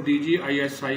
DGISI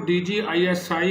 DGISI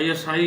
ISI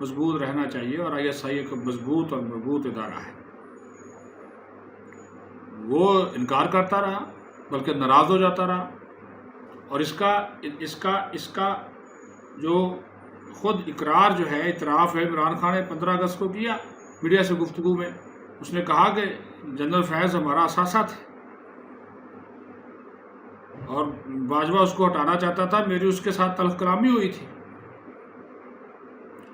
مضبوط رہنا چاہیے، اور ISI ایک مضبوط اور مربوط ادارہ ہے۔ وہ انکار کرتا رہا، بلکہ ناراض ہو جاتا رہا، اور اس کا جو خود اقرار جو ہے، اعتراف ہے، عمران خان نے 15 اگست کو کیا میڈیا سے گفتگو میں۔ اس نے کہا کہ جنرل فیض ہمارا اثاثہ تھے اور باجوہ اس کو ہٹانا چاہتا تھا، میری اس کے ساتھ تلخ کلامی ہوئی تھی۔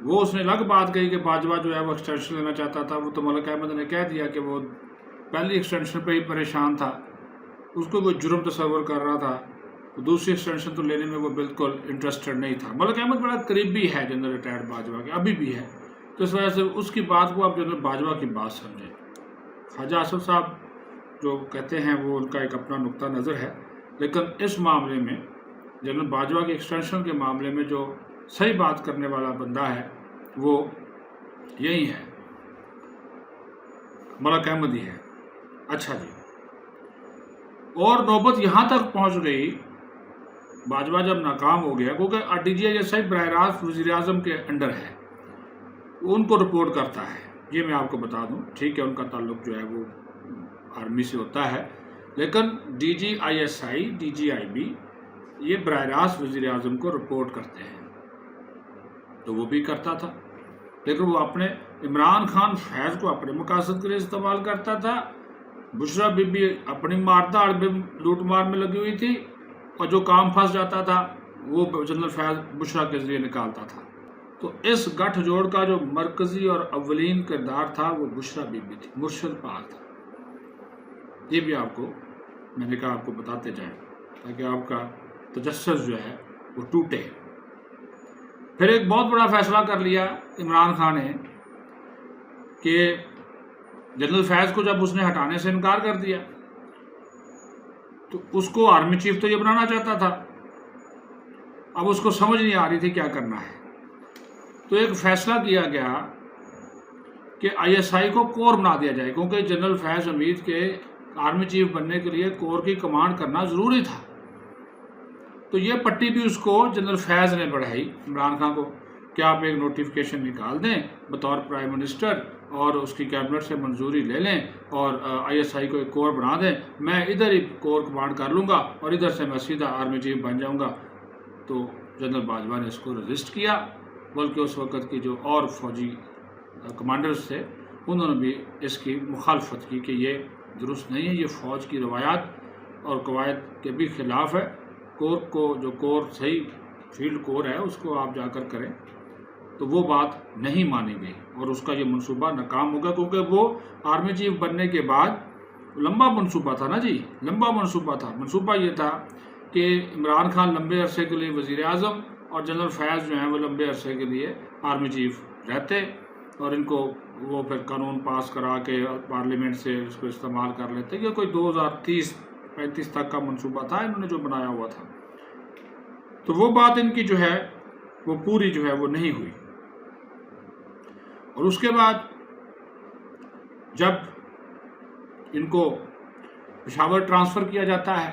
وہ اس نے الگ بات کہی کہ باجوہ جو ہے وہ ایکسٹینشن لینا چاہتا تھا، وہ تو ملک احمد نے کہہ دیا کہ وہ پہلی ایکسٹینشن پہ ہی پریشان تھا، اس کو وہ جرم تصور کر رہا تھا، دوسری ایکسٹینشن تو لینے میں وہ بالکل انٹرسٹڈ نہیں تھا۔ ملک احمد بڑا قریبی ہے جنرل ریٹائرڈ باجوہ کے، ابھی بھی ہے، تو اس وجہ سے اس کی بات کو آپ جنرل باجوہ کی بات سمجھیں۔ خواجہ آصف صاحب جو کہتے ہیں وہ ان کا ایک اپنا نقطہ نظر ہے، لیکن اس معاملے میں جنرل باجوہ کی ایکسٹینشن کے معاملے میں جو صحیح بات کرنے والا بندہ ہے وہ یہی ہے، ملک احمد ہی ہے۔ اچھا جی، اور نوبت یہاں تک پہنچ گئی، باجوہ جب ناکام ہو گیا، کیونکہ DGI براہ راست وزیر اعظم کے انڈر ہے، وہ ان کو رپورٹ کرتا ہے، یہ میں آپ کو بتا دوں، ٹھیک ہے، ان کا تعلق جو ہے وہ آرمی سے ہوتا ہے، لیکن DGISI DGIB یہ براہ راست وزیر اعظم کو رپورٹ کرتے ہیں، تو وہ بھی کرتا تھا، لیکن وہ اپنے عمران خان فیض کو اپنے مقاصد کے لیے استعمال کرتا تھا۔ بشرا بی بی اپنی مارداڑ میں لوٹ مار میں لگی ہوئی تھی، اور جو کام پھنس جاتا تھا وہ جنرل فیض بشرا کے ذریعے نکالتا تھا۔ تو اس گٹھ جوڑ کا جو مرکزی اور اولین کردار تھا وہ بشرا بی بی تھی، مرشد پال تھا۔ یہ بھی آپ کو میں نے کہا آپ کو بتاتے جائیں تاکہ آپ کا تجسس جو ہے وہ ٹوٹے۔ پھر ایک بہت بڑا فیصلہ کر لیا عمران خان نے کہ جنرل فیض کو جب اس نے ہٹانے سے انکار کر دیا تو اس کو آرمی چیف تو یہ بنانا چاہتا تھا، اب اس کو سمجھ نہیں آ رہی تھی کیا کرنا ہے، تو ایک فیصلہ کیا گیا کہ ISI کو کور بنا دیا جائے، کیونکہ جنرل فیض حمید کے آرمی چیف بننے کے لیے کور کی کمانڈ کرنا ضروری تھا۔ تو یہ پٹی بھی اس کو جنرل فیض نے بڑھائی عمران خان کو کہ آپ ایک نوٹیفیکیشن نکال دیں بطور پرائم منسٹر اور اس کی کیبنٹ سے منظوری لے لیں اور ISI کو ایک کور بنا دیں، میں ادھر ہی کور کمانڈ کر لوں گا اور ادھر سے میں سیدھا آرمی چیف بن جاؤں گا۔ تو جنرل باجوہ نے اس کو رجسٹ کیا، بلکہ اس وقت کی جو اور فوجی کمانڈرز تھے انہوں نے بھی اس کی مخالفت کی کہ یہ درست نہیں ہے، یہ فوج کی روایات اور قواعد کے بھی خلاف ہے، کور کو جو کور صحیح فیلڈ کور ہے اس کو آپ جا کر کریں۔ تو وہ بات نہیں مانی گئی اور اس کا یہ منصوبہ ناکام ہو گیا، کیونکہ وہ آرمی چیف بننے کے بعد لمبا منصوبہ تھا نا جی، لمبا منصوبہ تھا۔ منصوبہ یہ تھا کہ عمران خان لمبے عرصے کے لیے وزیر اعظم اور جنرل فیض جو ہیں وہ لمبے عرصے کے لیے آرمی چیف رہتے، اور ان کو وہ پھر قانون پاس کرا کے پارلیمنٹ سے اس کو استعمال کر لیتے۔ یہ کوئی 2030-35 تک کا منصوبہ تھا انہوں نے جو بنایا ہوا تھا، تو وہ بات ان کی جو ہے وہ پوری جو ہے وہ نہیں ہوئی۔ اور اس کے بعد جب ان کو پشاور ٹرانسفر کیا جاتا ہے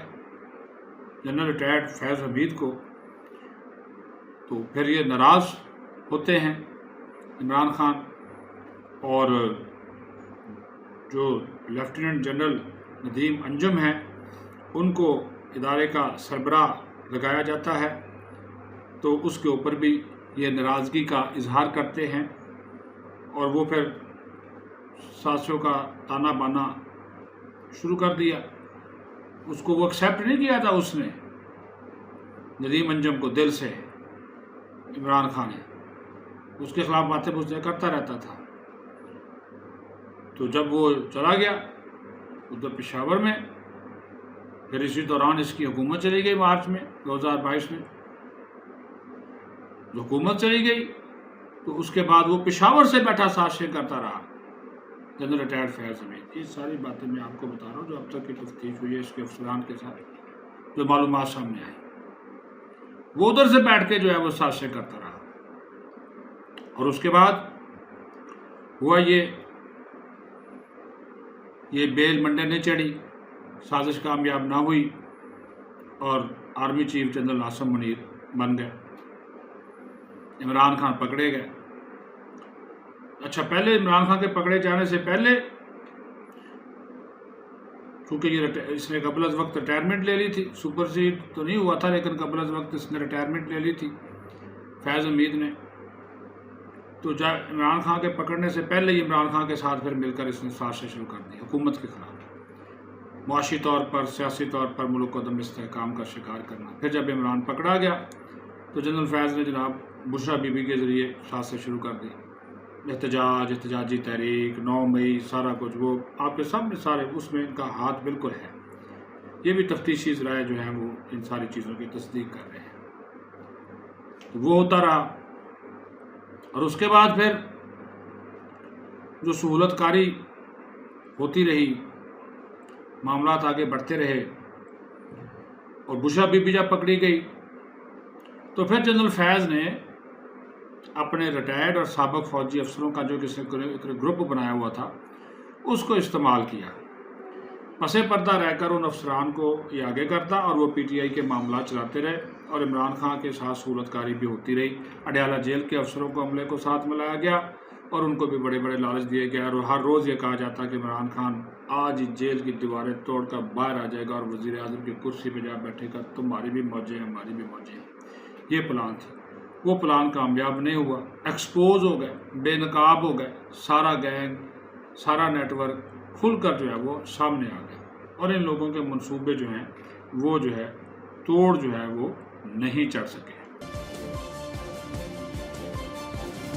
جنرل ریٹائرڈ فیض حمید کو، تو پھر یہ ناراض ہوتے ہیں عمران خان، اور جو لیفٹیننٹ جنرل ندیم انجم ہیں ان کو ادارے کا سربراہ لگایا جاتا ہے، تو اس کے اوپر بھی یہ ناراضگی کا اظہار کرتے ہیں، اور وہ پھر ساتھیوں کا تانا بانا شروع کر دیا۔ اس کو وہ ایکسیپٹ نہیں کیا تھا اس نے ندیم انجم کو دل سے، عمران خان ہے اس کے خلاف باتیں پوچھتے کرتا رہتا تھا۔ تو جب وہ چلا گیا ادھر پشاور میں، پھر اسی دوران اس کی حکومت چلی گئی مارچ میں 2022 میں، جو حکومت چلی گئی تو اس کے بعد وہ پشاور سے بیٹھا سازشیں کرتا رہا جنرل ریٹائرڈ فیض حمید۔ یہ ساری باتیں میں آپ کو بتا رہا ہوں جو اب تک کی تفتیش ہوئی ہے اس کے افسران کے ساتھ جو معلومات سامنے آئی، وہ ادھر سے بیٹھ کے جو ہے وہ سازشیں کرتا رہا۔ اور اس کے بعد ہوا یہ بیل منڈے نہیں چڑھی، سازش کامیاب نہ ہوئی، اور army chief general Asim Munir بن گئے، عمران خان پکڑے گئے، اچھا، پہلے عمران خان کے پکڑے جانے سے پہلے کیونکہ اس نے قبل از وقت ریٹائرمنٹ لے لی تھی، سپر سیڈ تو نہیں ہوا تھا لیکن قبل از وقت اس نے ریٹائرمنٹ لے لی تھی فیض حمید نے، تو عمران خان کے پکڑنے سے پہلے ہی عمران خان کے ساتھ پھر مل کر اس نے سازشیں شروع کر دی حکومت کے خلاف، معاشی طور پر سیاسی طور پر ملک کو عدم استحکام کا شکار کرنا۔ پھر جب عمران پکڑا گیا تو جنرل فیض نے جناب بشرا بی بی کے ذریعے سازشیں شروع کر دی، احتجاجی تحریک، 9 مئی، سارا کچھ وہ آپ کے سامنے سارے، اس میں ان کا ہاتھ بالکل ہے۔ یہ بھی تفتیشی ذرائع جو ہیں وہ ان ساری چیزوں کی تصدیق کر رہے ہیں۔ تو وہ ہوتا رہا، اور اس کے بعد پھر جو سہولت کاری ہوتی رہی، معاملات آگے بڑھتے رہے، اور بشرا بی بی جب پکڑی گئی تو پھر جنرل فیض نے اپنے ریٹائرڈ اور سابق فوجی افسروں کا جو کسی گروپ بنایا ہوا تھا اس کو استعمال کیا، پس پردہ رہ کر ان افسران کو یہ آگے کرتا اور وہ پی ٹی آئی کے معاملات چلاتے رہے، اور عمران خان کے ساتھ سہولت کاری بھی ہوتی رہی۔ اڈیالہ جیل کے افسروں کو عملے کو ساتھ ملایا گیا اور ان کو بھی بڑے بڑے لالچ دیے گئے، اور ہر روز یہ کہا جاتا کہ عمران خان آج ہی جیل کی دیواریں توڑ کر باہر آ جائے گا اور وزیر اعظم کی کرسی پہ جا بیٹھے گا، تمہاری بھی موجیں ہماری بھی موجیں۔ یہ پلان تھی، وہ پلان کامیاب نہیں ہوا، ایکسپوز ہو گئے، بے نقاب ہو گئے، سارا گینگ، سارا نیٹ ورک کھل کر جو ہے وہ سامنے آ گیا، اور ان لوگوں کے منصوبے جو ہیں وہ جو ہے توڑ جو ہے وہ نہیں چڑھ سکے۔